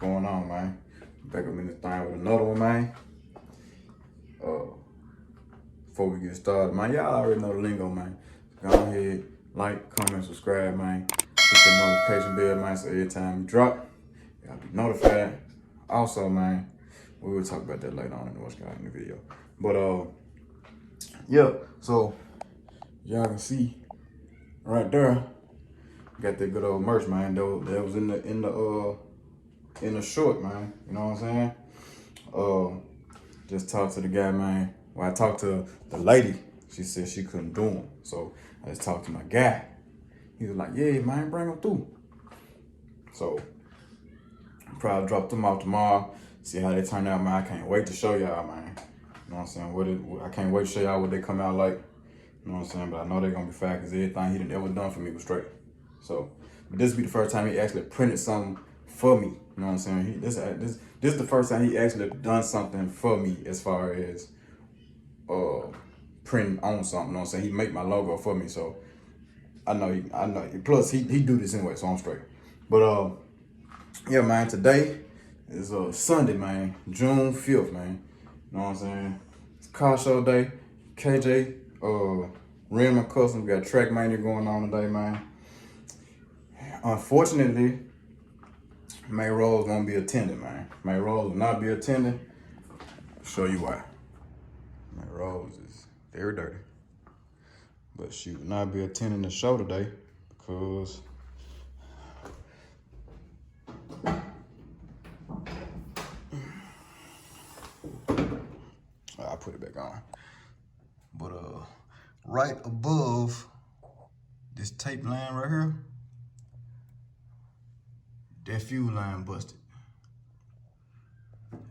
going on, man? Back up in this thing with another one, man. Before we get started, man, y'all already know the lingo, man. Go ahead, like, comment, subscribe, man. Hit the notification bell, man, so every time we drop, y'all be notified. Also, man, we will talk about that later on in the video. But yeah, so y'all can see right there, got that good old merch, man. That was in the short, man. You know what I'm saying? Just talked to the guy, man. Well, I talked to the lady. She said she couldn't do them. So I just talked to my guy. He was like, yeah, man, bring them through. So I'll probably drop them off tomorrow. See how they turn out, man. I can't wait to show y'all, man. You know what I'm saying? I can't wait to show y'all what they come out like. You know what I'm saying? But I know they're gonna be fine because everything he done ever done for me was straight. So, but this will be the first time he actually printed something for me. You know what I'm saying? This is the first time he actually done something for me as far as printing on something. You know what I'm saying? He make my logo for me, so I know. Plus, he do this anyway, so I'm straight. But yeah, man. Today is Sunday, man. June 5th, man. You know what I'm saying? It's car show day. KJ, Rim and Custom got Trackmania going on today, man. Unfortunately, May Rose won't be attending, man. May Rose will not be attending. I'll show you why. May Rose is very dirty. But she will not be attending the show today because I'll put it back on. But right above this tape line right here, that fuel line busted.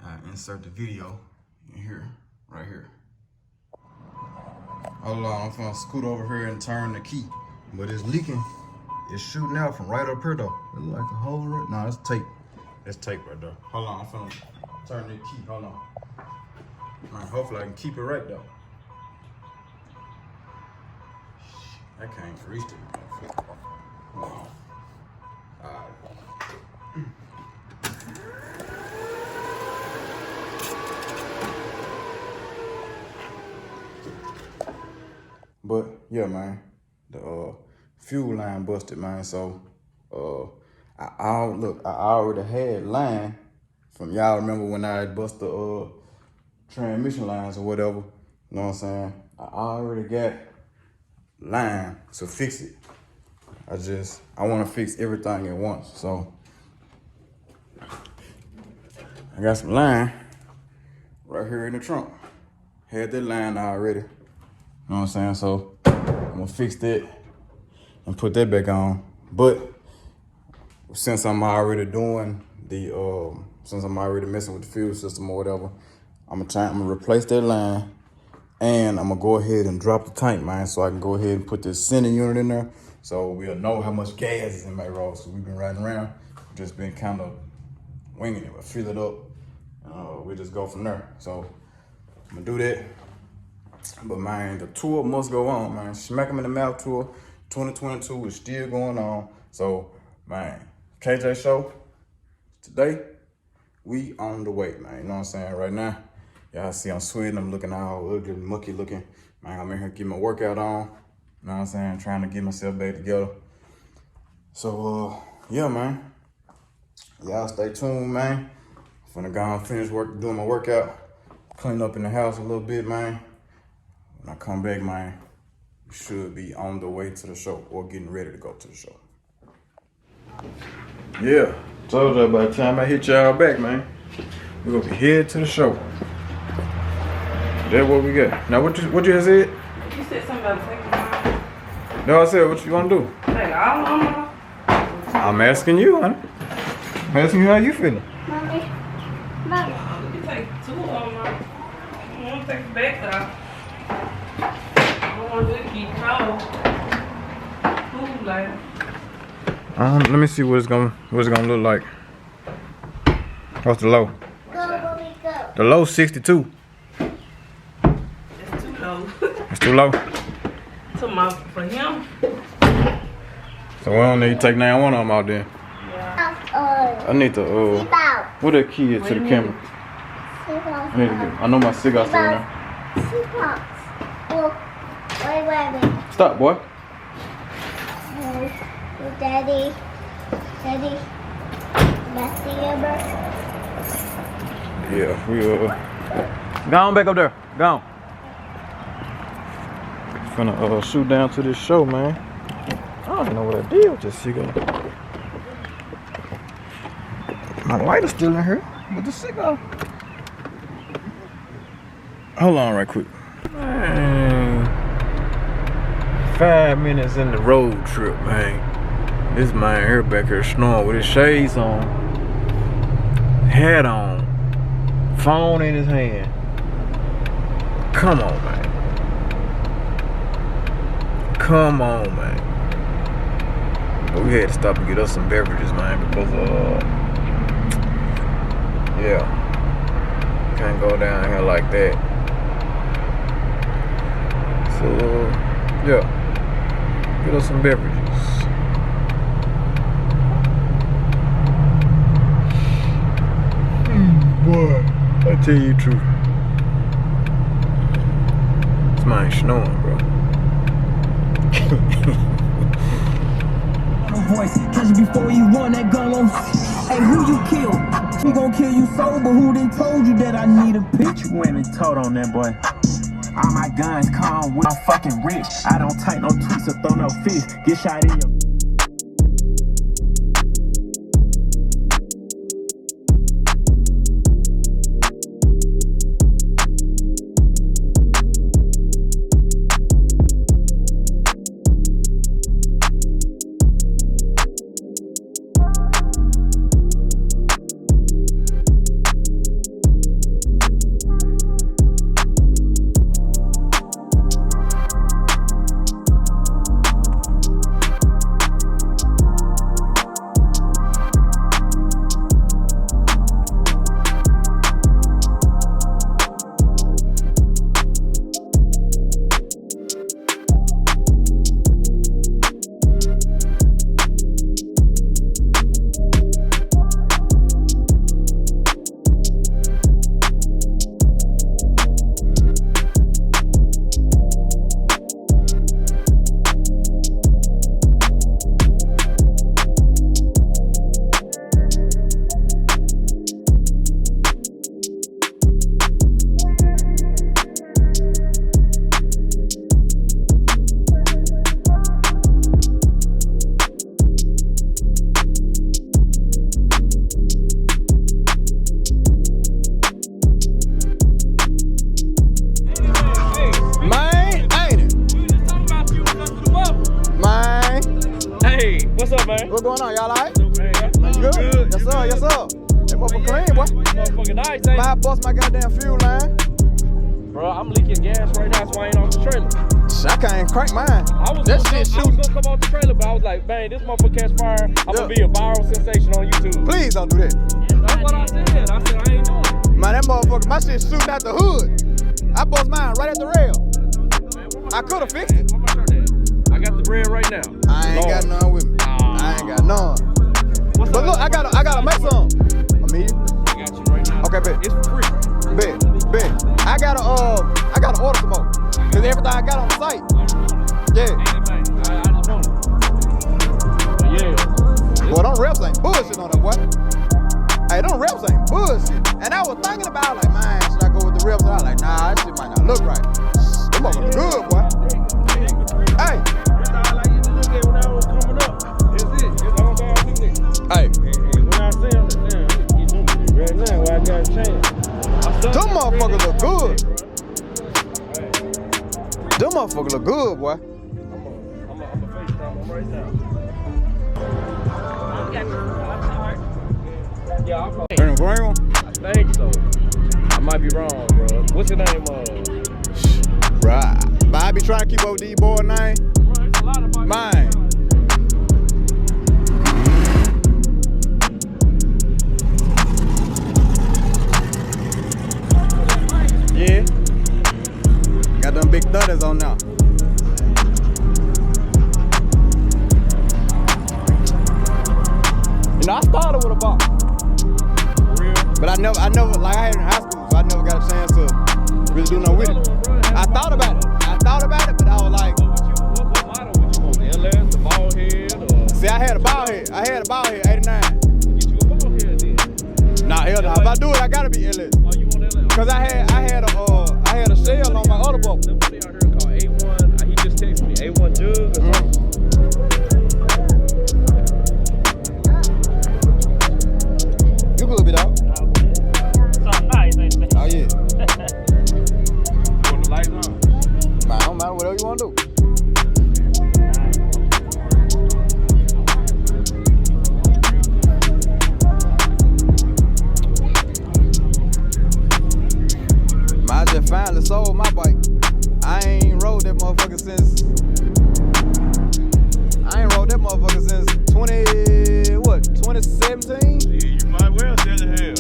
I insert the video in here, right here. Hold on, I'm gonna scoot over here and turn the key. But it's leaking. It's shooting out from right up here though. It look like a hole right. No, it's tape. That's tape right there. Hold on, I'm gonna turn the key. Hold on. All right, hopefully I can keep it right though. I can't reach it. All right. But yeah, man, the fuel line busted, man. So I already had line from y'all. Remember when I bust the transmission lines or whatever? You know what I'm saying? I already got line to fix it. I want to fix everything at once. So I got some line right here in the trunk. Had that line already. You know what I'm saying? So I'm gonna fix that and put that back on. But since I'm already doing since I'm already messing with the fuel system or whatever, I'm gonna replace that line and I'm gonna go ahead and drop the tank, man, so I can go ahead and put this sending unit in there so we'll know how much gas is in my road. So we've been riding around, just been kind of winging it, but fill it up. We'll just go from there. So I'm gonna do that. But man, the tour must go on, man. Smack 'em in the Mouth tour 2022 is still going on. So, man, KJ show, today, we on the way, man. You know what I'm saying? Right now, y'all see I'm sweating, I'm looking all ugly, mucky looking. Man, I'm in here getting my workout on. You know what I'm saying? Trying to get myself back together. So, yeah, man. Y'all stay tuned, man. I'm finna go and finish doing my workout. Clean up in the house a little bit, man. When I come back, man, we should be on the way to the show or getting ready to go to the show. Yeah, told y'all by the time I hit y'all back, man, we're gonna be headed to the show. That's what we got. Now, what you just said? You said something about taking mine. No, I said, what you gonna do? Take all of them. I'm asking you, honey. I'm asking you how you feeling. Mommy. You can take 2 of them. I don't want to take the back off. I don't want to keep cold. Food later. Let me see what it's gonna look like. What's the low? Go, mommy, go. The low 62. That's too low. It's too low. For him. So we don't need to take 91 of them out there. Yeah. I need to Seatbelt. What that key is to the camera? I need to get. I know my cigar's still in there. Oh, wait. Stop, boy. Daddy. That's the number. Yeah, we go on back up there. Go on. Finna shoot down to this show, man. I don't even know what I did with this cigar. My lighter's still in here with the cigar. Hold on right quick. Man. 5 minutes in the road trip, man. This man here back here snoring with his shades on, hat on, phone in his hand. Come on, man. Come on, man. But we had to stop and get us some beverages, man, because yeah, can't go down here like that. So yeah, get us some beverages. Boy, I tell you the truth. This man snoring, bro. Catch you before you run that gun on. Hey, who you kill? We gon' kill you sober. Who done told you that I need a bitch? You ain't been told on that, boy. All my guns come with I'm fucking rich. I don't take no tweets or throw no fists. Get shot in your What's up, man? What's going on? Y'all alright? Good. Yes, sir. Yes, sir. That motherfucker clean, boy. Motherfucking nice, ain't I bust my goddamn fuel line. Bro, I'm leaking gas right now, so I ain't on the trailer. I can't crank mine. I was gonna come off the trailer, but I was like, man, this motherfucker catch fire. I'm gonna be a viral sensation on YouTube. Please don't do that. That's what I said. I ain't doing it. Man, that motherfucker, my shit shooting out the hood. I bust mine right at the rail. I could have fixed it. I got the bread right now. I ain't got none with me. I ain't got none. But look, I gotta make some. Immediate. I got you right now. Okay, bet. It's for free. Bet. I gotta order some more. Cause everything I got on the site. Yeah. I just want it. But yeah. Boy, them reps ain't bullshit on that, boy. Hey, them reps ain't bullshit. And I was thinking about like, man, should I go with the reps? And I was like, nah, that shit might not look right. Them motherfuckers good, boy. Hey. That's all I used to look at when I was coming up. That's it. That's all I looked at. Hey. And when I see him, damn, he's doing it right now. Why I got a chance? Them motherfuckers look good. Them motherfuckers look good, boy. I'm a FaceTime him right now. Yeah, I'm Bring him. I think so. I might be wrong, bro. What's your name? Right. But I be trying to keep up with these boys' name. Bro, it's a lot of Mine. Yeah. Got them big thudders on now. You know, I started with a box. Real But I never, like I had it in high school, so I never got a chance to really do nothing with it. I thought about it, but I was like, What model would you want? The LS, the ball head, or see, I had a ball head, 89. get you a ball head then? Nah, hell no. If I do it, I gotta be LS. Oh, you want LS? Cause I had a shell on my other bubble. Somebody out here called A1. He just texted me A1 Jug or something. You good, be dog? Something nice, ain't it? Oh yeah. You want the lights on? Man, it don't matter whatever you wanna do. Man, I just finally sold my bike. I ain't rode that motherfucker since 2017? Yeah, you might well sell it hell.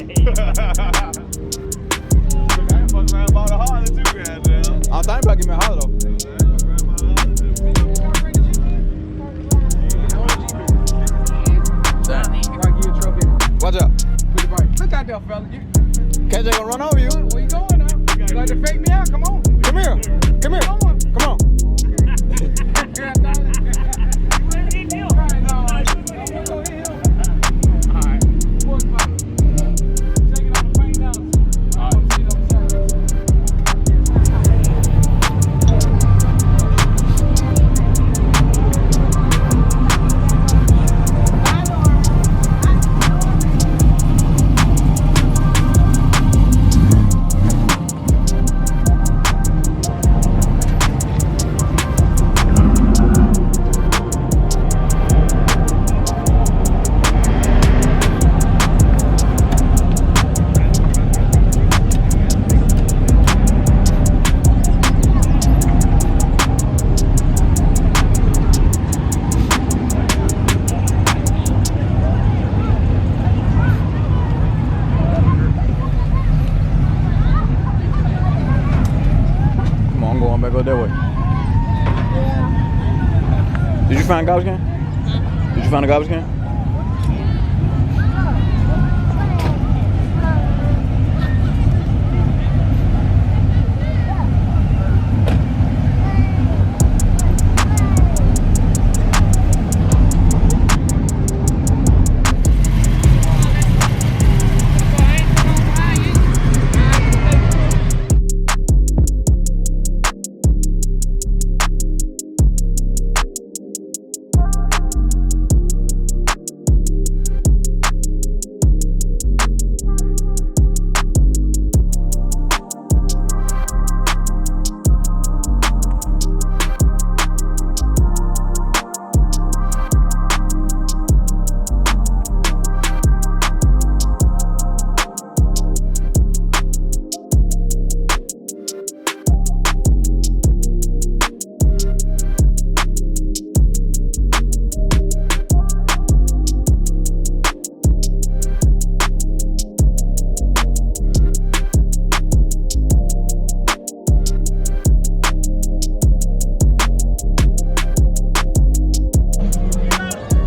I ain't fucking around about a Harley too, goddamn. I'm thinking about getting me a Harley though. Watch out. Look out there, fella. KJ gonna run over you. Where you going now? You like to fake me out? Come on. Come here. Come here. Come on. Yeah, darling. Right, no, I'm gonna go here. All right. What's up? Take it on the plane down. I want to see those service. Come on, I'm going back up that way. Yeah. Did you find a garbage can? Did you find a garbage can?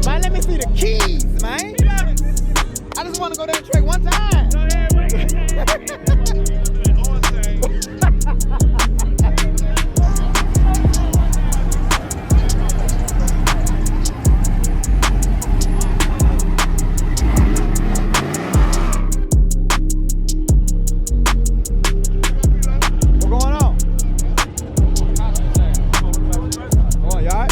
Man, let me see the keys, man. I just want to go down the track one time. What's going on? Oh, you all right?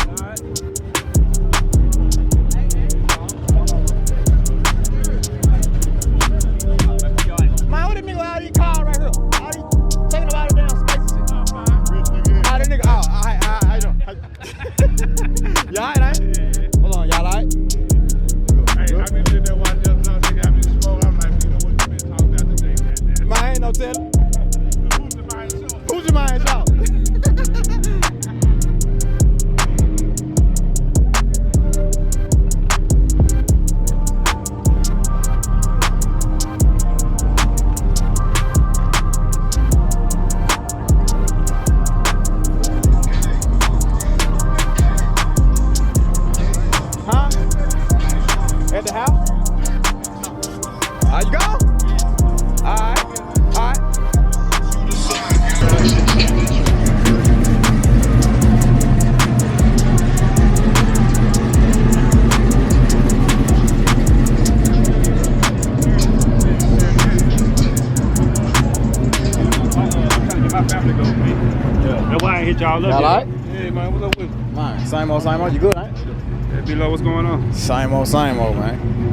Man, what the nigga with all these cars right here? All these taking a lot of damn space and shit. Alright. Alright. My family goes with me. Yeah. That's why I hit y'all up. Y'all all right? Yeah, man, what's up with you? Man, same old, you good, ain't? Hey, D-Lo, what's going on? Same old, man.